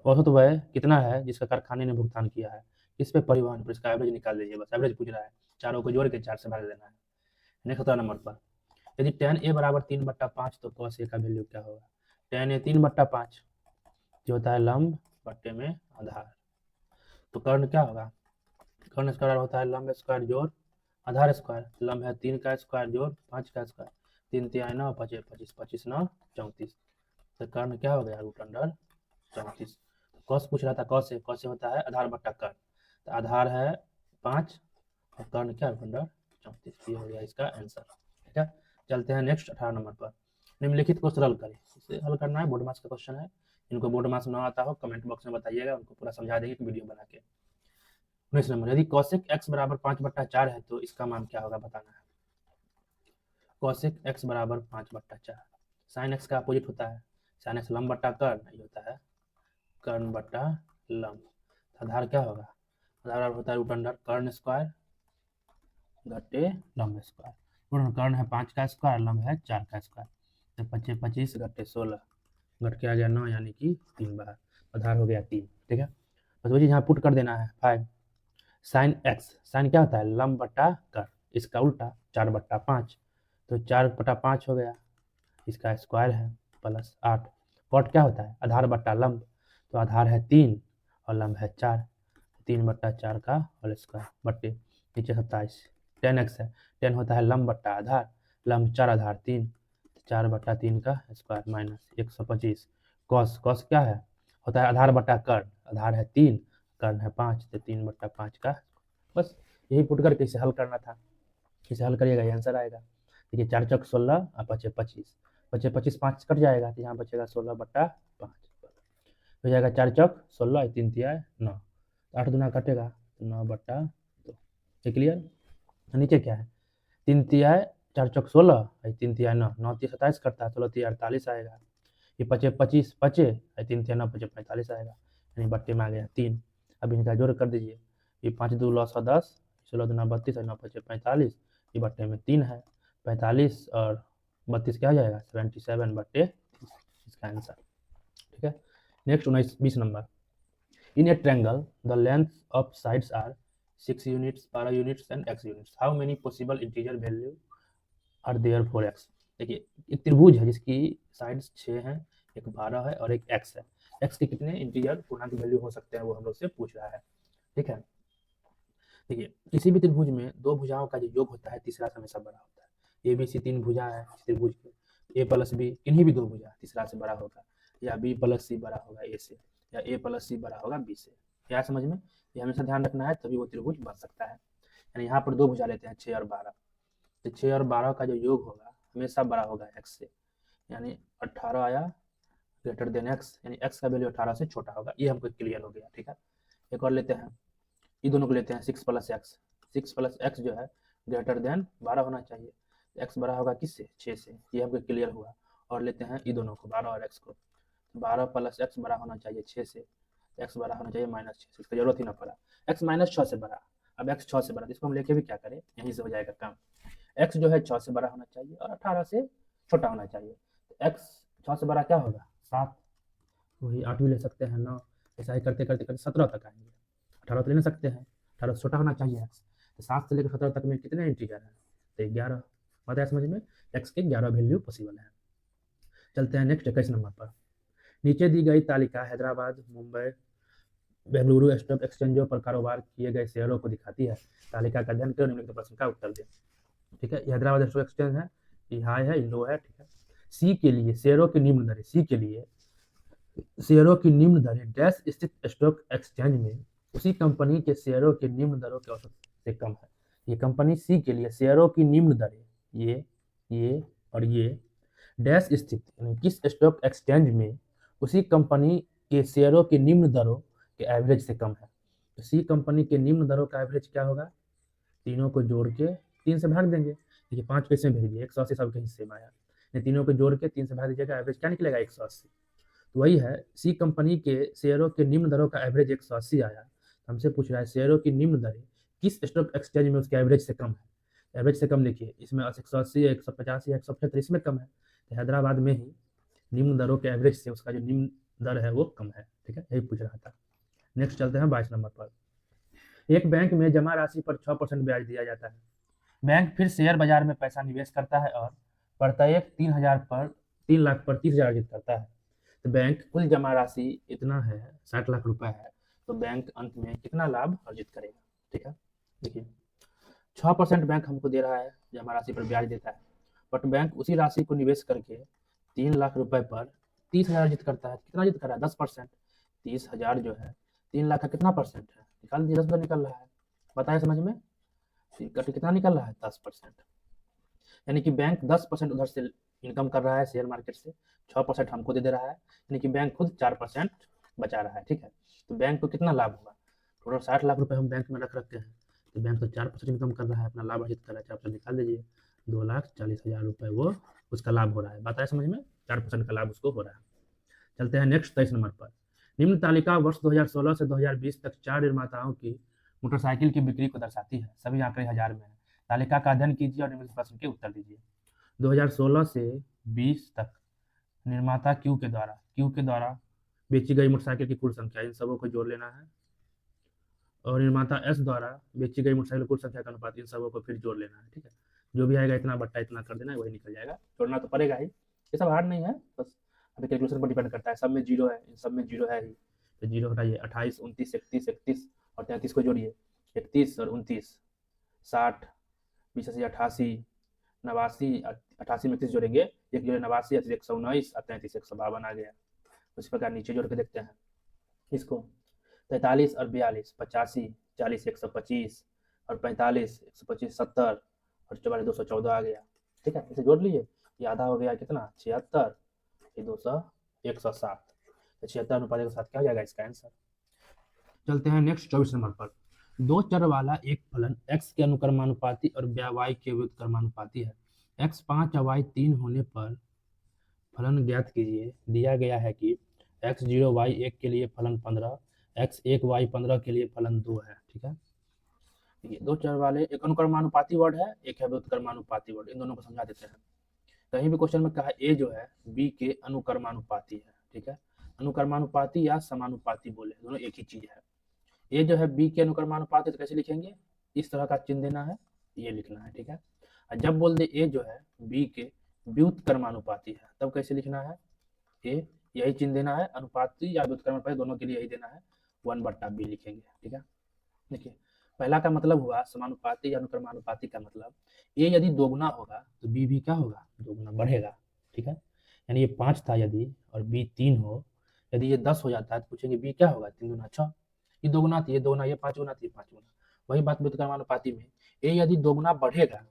Speaker 1: औसत व्यय कितना है जिसका कारखाने ने भुगतान किया है? इस पे परिवहन पर इसका एवरेज निकाल लीजिए, बस एवरेज पूछ रहा है, चारों को जोड़ के 4 से भाग देना है। नेक्स्ट 17 नंबर पर, यदि tan a बराबर 3/5 तो cos a का वैल्यू क्या होगा? tan a 3/5 जो होता है लंब बट्टे में आधार। तो कर्ण क्या होगा, कर्ण स्क्वायर होता है लंब स्क्वायर जोड़ आधार स्क्वायर। लंब है 3 का स्क्वायर जोड़ 5 का स्क्वायर, 3 तिहाई 9, 5 25, 25 9 34। तो कर्ण क्या हो गया, रूट अंडर 34। कॉस पूछ रहा था, कॉस से होता है आधार बट्टा कर्ण, तो आधार है 5 और कर्ण क्या, रूट अंडर 34। ये हो गया इसका आंसर। ठीक है, चलते हैं नेक्स्ट 18 नंबर पर। निम्नलिखित को सरल करें, इसे हल करना है, बोर्ड मार्क्स का क्वेश्चन है। इनको बोर्ड मार्क्स ना आता हो कमेंट बॉक्स में बताइएगा, उनको पूरा समझा देंगे वीडियो बना के। 19 नंबर, यदि कौशिक x बराबर 5/4 है तो इसका मान क्या होगा बताना है। कौशिक x बराबर 5/4, साइन x का अपोजिट होता है, साइन x लंब बट्टा कर्ण, ये होता है कर्ण बट्टा लंब। आधार क्या होगा, आधार होता है रूट अंडर कर्ण स्क्वायर घटे लंब स्क्वायर। कर्ण है 5 का स्क्वायर, लंब है 4 का स्क्वायर, तो 25 25 घटे 16, घट के आ गया 9 यानी कि 3 बार, आधार हो गया 3। ठीक है, बस वही यहाँ पुट कर देना है 5 साइन एक्स, साइन क्या होता है लंब बट्टा कर, इसका उल्टा 4/5, तो 4/5 हो गया, इसका स्क्वायर है प्लस 8। कॉट क्या होता है आधार बट्टा लंब, तो आधार है 3 और लंब है 4, 3/4 का होल स्क्वायर बट्टे नीचे 27। 10x है, 10 होता है लंब बट्टा आधार, लंब 4 आधार 3, 4/3 का स्क्वायर माइनस 125। कॉस क्या है, होता है आधार बट्टा कर्ण, आधार है 3 कर्ण है 5, तो 3/5 का। बस यही पुट करके इसे हल करना था, इसे हल करिएगा ये आंसर आएगा। देखिए 4 चौक 16 और 5 25, 5 25 5 कट जाएगा, तो यहाँ बचेगा 16/5 हो जाएगा। 4 चौक 16, 3 तिहाई 9, 8 दूना कटेगा तो 9/2। ये क्लियर। नीचे क्या है, 3 तिहाई 4 चौक 16, 3 तिहाई 9, 9 तिहाई 27 करता है, 16 तिहाई 48 आएगा। ये 5 25 5, 3 तिहाई 9 5 45 आएगा, यानी बट्टे में आ गया 3। अब इनका जोड़ कर दीजिए, ये 5 2 10, 16 दूना 32 और 9 5 45, ये बट्टे में 3 है, 45 और 32 क्या आ जाएगा 77/30, इसका आंसर। ठीक है, next 20 number. In a triangle the length of sides are 6 units, 12 units and x units, how many possible integer value are there for x। देखिए एक त्रिभुज है जिसकी साइड्स 6 हैं, एक 12 है और एक x है। x के कितने इंटीजर पूर्णांक वैल्यू हो सकते हैं वो हम लोग से पूछ रहा है। ठीक है, देखिए किसी भी त्रिभुज में दो भुजाओं का जो योग होता है तीसरा से हमेशा बड़ा होता है। ए बी सी 3 भुजा है इस त्रिभुज के, ए प्लस बी किन्हीं भी दो भुजा तीसरा से बड़ा होगा, या बी प्लस सी बड़ा होगा ए से, या ए प्लस सी बड़ा होगा बी से। क्या समझ में, ये हमेशा ध्यान रखना है, तभी वो त्रिभुज बन सकता है। यानी यहाँ पर दो भुजा लेते हैं 6 और 12, तो 6 और 12 का जो योग होगा हमेशा बड़ा होगा x से, यानी 18 आया ग्रेटर देन x, यानी x का वैल्यू 18 से छोटा होगा। ये हमको क्लियर हो गया। ठीक है, एक और लेते हैं, ये दोनों को लेते हैं 6 + x, 6 + x जो है ग्रेटर देन 12 होना चाहिए, x बड़ा होगा किससे 6 से, ये हमको क्लियर हुआ। और लेते हैं ये दोनों को 12 और x को, 12 + x बड़ा होना चाहिए 6 से, x बड़ा होना चाहिए -6 से, इसका जरूरत ही ना पड़ा, x -6 से बड़ा। अब x 6 से बड़ा, इसको हम लेके भी क्या करें, यहीं से हो जाएगा काम। x जो है 6 से बड़ा होना चाहिए और 18 से छोटा होना चाहिए, तो x 6 से बड़ा क्या होगा 7, वही 8 भी ले सकते हैं 9, ऐसा ही करते करते करते 17 तक आएंगे। 18 तो ले सकते हैं, 18 से छोटा होना चाहिए x, तो 7 से लेकर 17 तक में कितने इंटीजर हैं, तो 11। बात है समझ में, x के 11 वैल्यू पॉसिबल है। चलते हैं नेक्स्ट 21 नंबर पर। नीचे दी गई तालिका हैदराबाद, मुंबई, बेंगलुरु स्टॉक एक्सचेंजों पर कारोबार किए गए शेयरों को दिखाती है। तालिका का अध्ययन कर निम्नलिखित प्रश्न का उत्तर दें। ठीक है, हैदराबाद स्टॉक एक्सचेंज है, ये हाई है, ये लो है। ठीक है, सी के लिए शेयरों की निम्न दरें, सी के लिए शेयरों की निम्न दरें डैश स्थित स्टॉक एक्सचेंज में उसी कंपनी के शेयरों की निम्न दरों के औसत से कम है। ये कंपनी सी के लिए शेयरों की निम्न दरें ये और ये डैश स्थित यानी किस स्टॉक एक्सचेंज में उसी कंपनी के शेयरों की निम्न दरों के एवरेज से कम है। तो सी कंपनी के निम्न दरों का एवरेज क्या होगा, तीनों को जोड़ के 3 से भाग देंगे। देखिए 5 कैसे भेज दिए, 180 सबके हिस्से में आया, ये तीनों को जोड़ के 3 से भाग दीजिएगा, एवरेज क्या निकलेगा 180। तो वही है, सी कंपनी के शेयरों के निम्न दरों का एवरेज 180 आया। तो हमसे पूछ रहा है शेयरों की निम्न दरें किस स्टॉक एक्सचेंज में उसके एवरेज से कम है। एवरेज से कम देखिए, इसमें 180 150 या 175 इसमें कम है, तो हैदराबाद में ही निम्न दरों के एवरेज से उसका जो निम्न दर है वो कम है। ठीक है, यही पूछ रहा था। नेक्स्ट चलते हैं 22 नंबर पर। एक बैंक में जमा राशि पर 6% ब्याज दिया जाता है। बैंक फिर शेयर बाजार में पैसा निवेश करता है और प्रत्येक 3 लाख पर 30,000 अर्जित करता है। तो बैंक कुल जमा राशि इतना है 60 लाख रुपए है, तो बैंक अंत में कितना लाभ अर्जित करेगा। ठीक है, देखिए 6% बैंक हमको दे रहा है, जमा राशि पर ब्याज देता है, बट बैंक उसी राशि को निवेश करके 3 लाख रुपए पर 30,000 अर्जित करता है। कितना अर्जित कर रहा है? 10%। 30,000 जो है 3 लाख का कितना परसेंट है? निकाल दिए, 10 निकल रहा है। बताए समझ में? कितना निकल रहा है? 10%। यानी कि बैंक 10% उधर से इनकम कर रहा है शेयर मार्केट से, 6% हमको दे रहा है, यानी कि बैंक खुद 4% बचा रहा है। ठीक है, तो बैंक को कितना लाभ होगा? टोटल 60 लाख रुपए हम बैंक में रखते हैं, तो बैंक तो 4% इनकम कर रहा है, अपना लाभ अर्जित कर रहा है, 4% निकाल दीजिए, 2,40,000 रुपए वो उसका लाभ हो रहा है। बताए समझ में? 4% का लाभ उसको हो रहा है। चलते हैं नेक्स्ट 23 नंबर पर। निम्न तालिका वर्ष 2016 से 2020 तक 4 निर्माताओं की मोटरसाइकिल की बिक्री को दर्शाती है। सभी आंकड़े हजार में है। तालिका का अध्ययन कीजिए और निम्नलिखित प्रश्न के उत्तर दीजिए। 2016 से 20 तक निर्माता क्यू के द्वारा बेची गई मोटरसाइकिल की कुल संख्या, इन सबों को जोड़ लेना है, और निर्माता एस द्वारा बेची गई मोटरसाइकिल कुल संख्या का अनुपात, इन सबों को फिर जोड़ लेना है। ठीक है, जो भी आएगा इतना बट्टा इतना कर देना है, वही निकल जाएगा। जोड़ना तो पड़ेगा ही, ये सब हार्ड नहीं है, बस अभी कैलकुलेशन पर डिपेंड करता है। सब में जीरो है, इन सब में जीरो है ही, तो जीरो हटाइए। 28, 29, 31 और 33 को जोड़िए, 31 और 29, 60, 20, 80, 88, 89, 88 में 31 जोड़ेंगे, एक जोड़े 89, 119 और 33, 152 आ गया। उसी प्रकार नीचे जोड़ के देखते हैं इसको, 43 और 42, 85, 40, 125 और 45, 125, 70 और 44, 214 आ गया। ठीक है, इसे जोड़ लीजिए, ये आधा हो गया कितना? 76, ये 200, 107, तो 76 अनुपात 107 क्या हो जाएगा इसका आंसर। चलते हैं नेक्स्ट 24 नंबर पर। दो चर वाला एक फलन x के अनुक्रमानुपाती और y के व्युत्क्रमानुपाती है। x 5 और y 3 होने पर फलन ज्ञात कीजिए। दिया गया है कि x0 y 1 के लिए फलन 15, x1 y 15 के लिए फलन 2 है। ठीक है, देखिए दो चर वाले, एक अनुक्रमानुपाती वर्ड है, एक है व्युत्क्रमानुपाती वर्ड, इन दोनों को समझा देते हैं। कहीं भी क्वेश्चन में कहा ए जो है बी के अनुक्रमानुपाती है। ठीक है, अनुक्रमानुपाती या समानुपाती बोले, दोनों एक ही चीज है। ए जो है बी के अनुक्रमानुपाती, तो कैसे लिखेंगे? इस तरह का चिन्ह देना है, ये लिखना है। ठीक है, और जब बोल दे ए जो है बी के व्युत्क्रमानुपाती है, तब कैसे लिखना है? ए यही चिन्ह देना है, अनुपाती या व्युत्क्रमानुपाती दोनों के लिए यही देना है, 1/b लिखेंगे। ठीक है, देखिए पहला का मतलब हुआ समानुपाती या अनुक्रमानुपाती का मतलब, ए यदि दोगुना होगा तो बी भी क्या होगा? दोगुना बढ़ेगा। ठीक है, यानी ये 5 था यदि और बी 3 हो, यदि ये 10 हो जाता है तो पूछेंगे बी क्या होगा? 3 दूना 6, ये दोगुना थी, ये दोगुना, ये 5 गुना थी, 5 गुना। वही बात व्युत्क्रमानुपाती में, ए यदि दोगुना बढ़ेगा,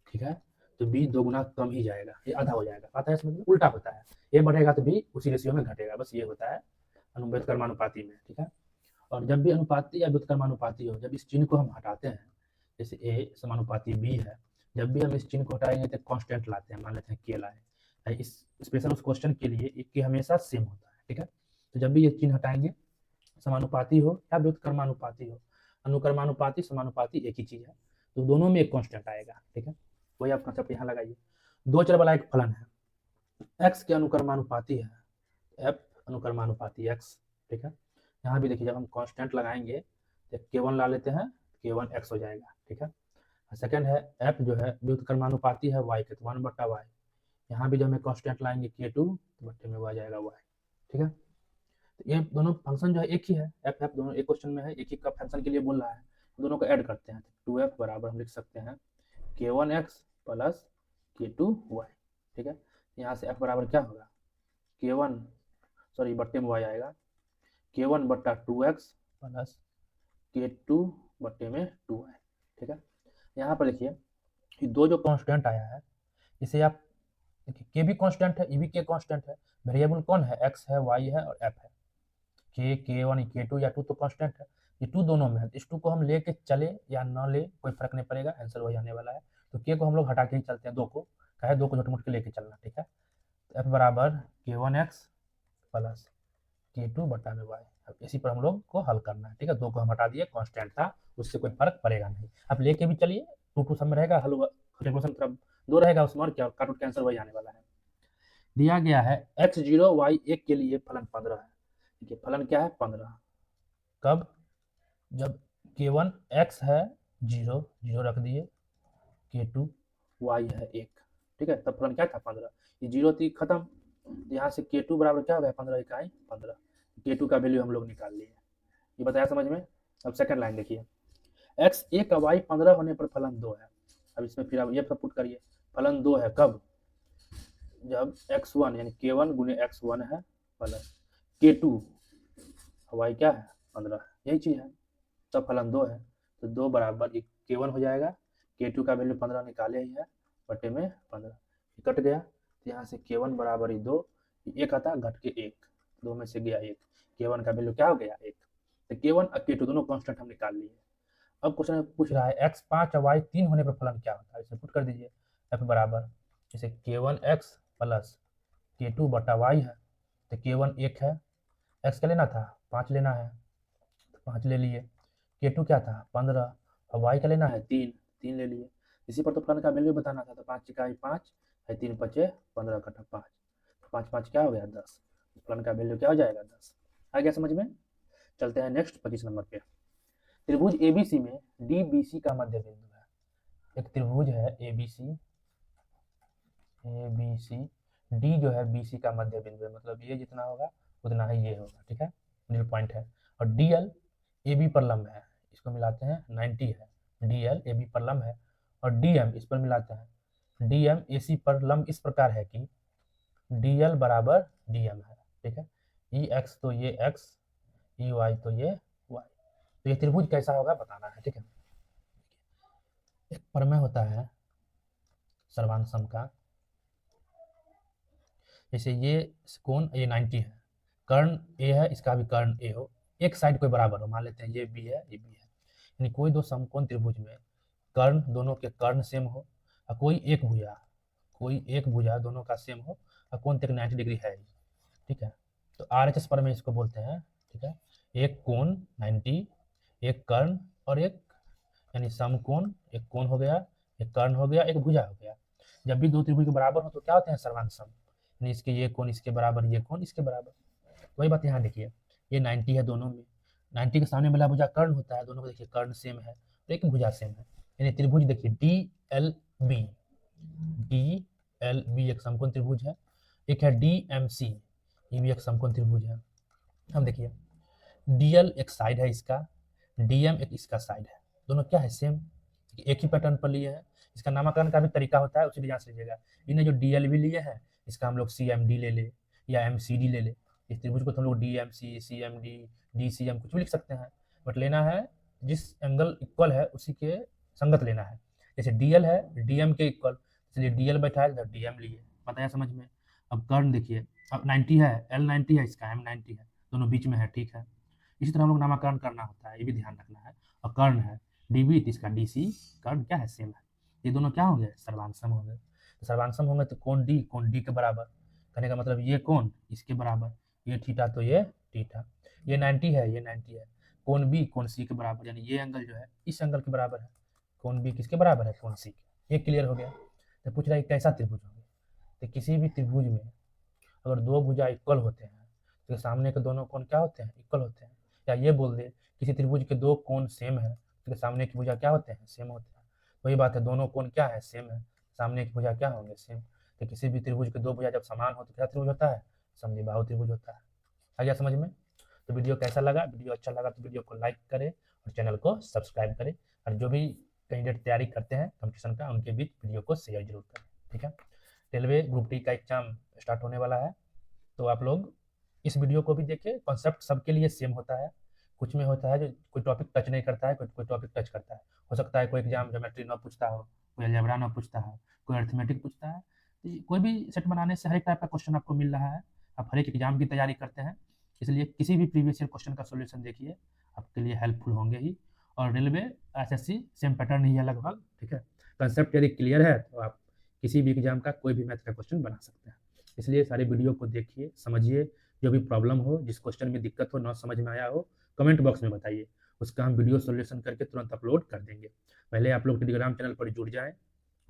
Speaker 1: ठीक है, तो बी दोगुना कम ही जाएगा, ये आधा हो जाएगा। आता है समझ में? उल्टा होता है, ए बढ़ेगा तो बी उसी रेशियो में घटेगा, बस ये होता है व्युत्क्रमानुपाती में। ठीक है, और जब भी अनुपाती या व्युत्क्रमानुपाती हो, जब इस चिन्ह को हम हटाते हैं, जैसे ए समानुपाती बी है, जब भी हम इस चिन्ह को हटाएंगे तो कांस्टेंट लाते हैं, मान लेते हैं के लाए। इस स्पेशल उस क्वेश्चन के लिए एक के हमेशा सेम होता है। ठीक है, तो जब भी ये चिन्ह हटाएंगे, समानुपाती हो या व्युत्क्रमानुपाती हो, अनुक्रमानुपाती समानुपाती एक ही चीज है, तो दोनों में एक कांस्टेंट आएगा। ठीक है, वही आप कंसेप्ट यहाँ लगाइए। दो चर वाला एक फलन है, एक्स के अनुक्रमानुपाती है, एफ अनुक्रमानुपाती एक्स। ठीक है, यहाँ भी देखिए जब हम कांस्टेंट लगाएंगे तो k1 ला लेते हैं, k1 x हो जाएगा। ठीक है, सेकंड है f जो है व्युत्क्रमानुपाती है y के, तो 1/y। यहाँ भी जब हम कांस्टेंट लाएंगे k2 तो बट्टे में वो आ जाएगा y। ठीक है, तो ये दोनों फंक्शन जो है एक ही है, f f दोनों एक क्वेश्चन में है, एक ही का फंक्शन के लिए बोल रहा है, दोनों को ऐड करते हैं, 2f बराबर हम लिख सकते हैं k1x प्लस k2y। ठीक है, यहाँ से f बराबर क्या होगा? k1 सॉरी बट्टे में y आएगा, k1 बट्टा 2x प्लस k2 बट्टे में 2y। ठीक है, यहाँ पर देखिए दो जो कांस्टेंट आया है, इसे आप देखिए k भी कांस्टेंट है, e भी k कांस्टेंट है, वेरिएबल कौन है? x है, y है और f है। k1 k2 या 2 तो कांस्टेंट है, ये 2 दोनों में है, इस 2 को हम लेके चले या न ले कोई फर्क नहीं पड़ेगा, आंसर वही आने वाला है। तो k को हम लोग हटा के ही चलते हैं, 2 को, कहे 2 को झूठ मूठ के लेके चलना। ठीक है, तो f बराबर k1x प्लस k2 बटा में y। अब इसी पर हम लोग को हल करना है। ठीक है, 2 को हम हटा दिए, कांस्टेंट था, उससे कोई फर्क पड़ेगा नहीं। आप लेके भी चलिए, 2 सब में रहेगा, हल कैलकुलेशन तरफ 2 रहेगा, उसमें और क्या, काट कैंसर वही आने वाला है। दिया गया है x0 y1 के लिए फलन 15 है। देखिए फलन क्या है? 15। कब? जब k1 x है 0, 0 रख दिए, k2 y है 1। ठीक है, तब फलन क्या था? 15। ये 0 थी खत्म, यहाँ से k2 बराबर क्या हो गया? 15 इकाई 15। k2 का वैल्यू हम लोग निकाल लिए। ये बताया समझ में। अब सेकंड लाइन देखिए, एक्स ए का वाई 15 होने पर फलन 2 है। अब इसमें फिर आप ये सब पुट करिए, फलन 2 है कब, जब x1 यानी k1 गुने x1 है प्लस k2 वाई क्या है 15, यही चीज़ है, तब फलन 2 है। तो 2 बराबर k1 हो जाएगा, k2 का वैल्यू 15 निकाले ही है, बटे में 15 कट गया, तो यहाँ से k1 बराबर ही 2, एक आता घट के 1, 2 में से गया 1, k1 का वैल्यू क्या हो गया 1। तो k1 और k2 दोनों कांस्टेंट हम निकाल लिए। अब क्वेश्चन पूछ रहा है x5 और y3 होने पर फलन क्या होता है, इसे पुट कर दीजिए। f बराबर जैसे k1x प्लस k2 बटा y है, तो k1 1 है, x क्या लेना था 5 लेना है, तो 5 ले लिए, k2 क्या था 15 और y का लेना है 3 ले लिए। इसी पर तो फलन का वैल्यू बताना था, तो 5 इकाई 5 है, 3 पचे 15 कटा 5, तो 5 5 क्या हो गया 10, फलन का वैल्यू क्या हो जाएगा 10। आ गया समझ में। चलते हैं नेक्स्ट 25 नंबर पे। त्रिभुज एबीसी में डी बी सी का मध्य बिंदु है। एक त्रिभुज है एबीसी, डी जो है बीसी का मध्य बिंदु है, मतलब ये जितना होगा उतना ही ये होगा, ठीक है, मिडिल पॉइंट है। और डीएल ए बी पर लंब है, इसको मिलाते हैं 90 है, डीएल ए बी पर लंब है। और डीएम इस पर मिलाते हैं, डीएम ए सी पर लंब इस प्रकार है कि डीएल बराबर डीएम है, ठीक है, ई एक्स तो ये एक्स, ई वाई तो ये वाई। तो ये त्रिभुज कैसा होगा बताना है, ठीक है। एक प्रमेय होता है सर्वांग सम का, जैसे ये कोण ये 90 है, कर्ण ए है, इसका भी कर्ण ए हो, एक साइड कोई बराबर हो, मान लेते हैं ये बी है ये बी है, यानी कोई दो समकोण त्रिभुज में कर्ण दोनों के कर्ण सेम हो, और कोई एक भुजा दोनों का सेम हो, और कोण तक 90 डिग्री है, ठीक है। तो आर एच एस पर में इसको बोलते हैं, ठीक है, एक कोण 90, एक कर्ण और एक, यानी समकोण, एक कोण हो गया, एक कर्ण हो गया, एक भुजा हो गया। जब भी दो त्रिभुज के बराबर हो तो क्या होते हैं सर्वांग सम, यानी इसके ये कोण इसके बराबर, ये कोण इसके बराबर। वही बात यहाँ देखिए, ये 90 है दोनों में, 90 के सामने वाला भुजा कर्ण होता है, दोनों को देखिए कर्ण सेम है, तो एक भुजा सेम है, यानी त्रिभुज देखिए डी एल बी एक समकोण त्रिभुज है। एक है डी एम सी, ये भी एक समकोण त्रिभुज है। हम देखिए डीएल एक साइड है इसका, डीएम एक इसका साइड है, दोनों क्या है सेम, एक ही पैटर्न पर लिए हैं। इसका नामकरण का भी तरीका होता है, उसी ध्यान से लीजिएगा। इन्हें जो डीएल भी लिए हैं, इसका हम लोग सी एम डी ले ले या एम सी डी ले ले, इस त्रिभुज को तो हम लोग D M C M D C M कुछ भी लिख सकते हैं, बट लेना है जिस एंगल इक्वल है उसी के संगत लेना है। जैसे डीएल है डीएम के इक्वल, इसलिए डीएल बैठा है इधर डीएम लिए, बताया समझ में। अब कर्ण देखिए, अब 90 है, एल 90 है, इसका एम 90 है, दोनों बीच में है, ठीक है। इसी तरह हम लोग नामकरण करना होता है, ये भी ध्यान रखना है। और कर्ण है डीबी, इसका डीसी, कर्ण क्या है सेम है, ये दोनों क्या होंगे सर्वांग सम होंगे। तो सर्वांग सम होंगे तो कोण डी के बराबर, कहने का मतलब ये कोण इसके बराबर, ये थीटा तो ये थीटा, ये 90 है ये 90 है, कोण बी कोण सी के बराबर, यानी ये एंगल जो है इस एंगल के बराबर है, कोण बी किसके बराबर है कोण सी के। ये क्लियर हो गया। तो पूछ रहा है कैसा त्रिभुज होगा, तो किसी भी त्रिभुज में अगर दो भुजा इक्वल होते हैं तो सामने के दोनों कोण क्या होते हैं इक्वल होते हैं, या ये बोल दे किसी त्रिभुज के दो कोण सेम है तो सामने की भुजा क्या होते हैं सेम होते हैं। वही बात है, दोनों कोण क्या है सेम है, सामने की भुजा क्या होंगे सेम। तो किसी भी त्रिभुज के दो भुजा जब समान हो तो क्या त्रिभुज होता है, समद्विबाहु त्रिभुज होता है। आ गया समझ में। तो वीडियो कैसा लगा, वीडियो अच्छा लगा तो वीडियो को लाइक करें और चैनल को सब्सक्राइब करें, और जो भी कैंडिडेट तैयारी करते हैं कंपटीशन का उनके बीच वीडियो को शेयर जरूर करें, ठीक है। रेलवे ग्रुप डी का एग्जाम स्टार्ट होने वाला है, तो आप लोग इस वीडियो को भी देखिए, कॉन्सेप्ट सबके लिए सेम होता है, कुछ में होता है जो कोई टॉपिक टच नहीं करता है, कोई टॉपिक टच करता है, हो सकता है कोई एग्जाम ज्योमेट्री ना पूछता हो, कोई अलजेब्रा ना पूछता है, कोई अर्थमेटिक पूछता है, तो कोई भी सेट बनाने से हर एक टाइप का क्वेश्चन आपको मिल रहा है, आप हर एक एग्जाम की तैयारी करते हैं, इसलिए किसी भी प्रीवियस ईयर क्वेश्चन का सोल्यूशन देखिए, आपके लिए हेल्पफुल होंगे ही। और रेलवे एसएससी सेम पैटर्न ही है लगभग, ठीक है। कंसेप्ट यदि क्लियर है तो आप किसी भी एग्जाम का कोई भी मैथ का क्वेश्चन बना सकते हैं, इसलिए सारे वीडियो को देखिए समझिए, जो भी प्रॉब्लम हो, जिस क्वेश्चन में दिक्कत हो, ना समझ में आया हो, कमेंट बॉक्स में बताइए, उसका हम वीडियो सॉल्यूशन करके तुरंत अपलोड कर देंगे। पहले आप लोग टेलीग्राम चैनल पर जुड़ जाएं,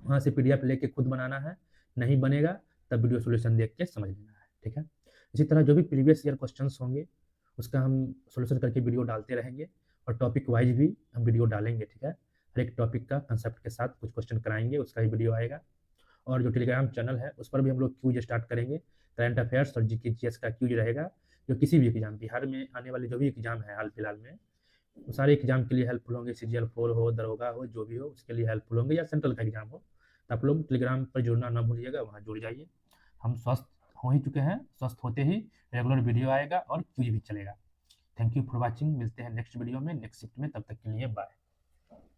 Speaker 1: वहाँ से पीडीएफ लेके खुद बनाना है, नहीं बनेगा तब वीडियो सॉल्यूशन देख के समझ लेना है, ठीक है। इसी तरह जो भी प्रीवियस ईयर क्वेश्चंस होंगे उसका हम सॉल्यूशन करके वीडियो डालते रहेंगे, और टॉपिक वाइज भी हम वीडियो डालेंगे, ठीक है। हर एक टॉपिक का कंसेप्ट के साथ कुछ क्वेश्चन कराएंगे, उसका भी वीडियो आएगा। और जो टेलीग्राम चैनल है उस पर भी हम लोग क्यूज स्टार्ट करेंगे, करंट अफेयर्स और जीके जीएस का क्यूज रहेगा, जो किसी भी एग्जाम, बिहार में आने वाले जो भी एग्जाम है हाल फिलहाल में, वो सारे एग्जाम के लिए हेल्पफुल होंगे। CGL 4 हो, दरोगा हो, जो भी हो उसके लिए हेल्पफुल होंगे, या सेंट्रल का एग्जाम हो। तो आप लोग टेलीग्राम पर जुड़ना ना भूलिएगा, वहाँ जुड़ जाइए। हम स्वस्थ हो ही चुके हैं, स्वस्थ होते ही रेगुलर वीडियो आएगा और क्विज भी चलेगा। Thank you for watching. मिलते हैं नेक्स्ट वीडियो में, नेक्स्ट शिफ्ट में। तब तक के लिए बाय।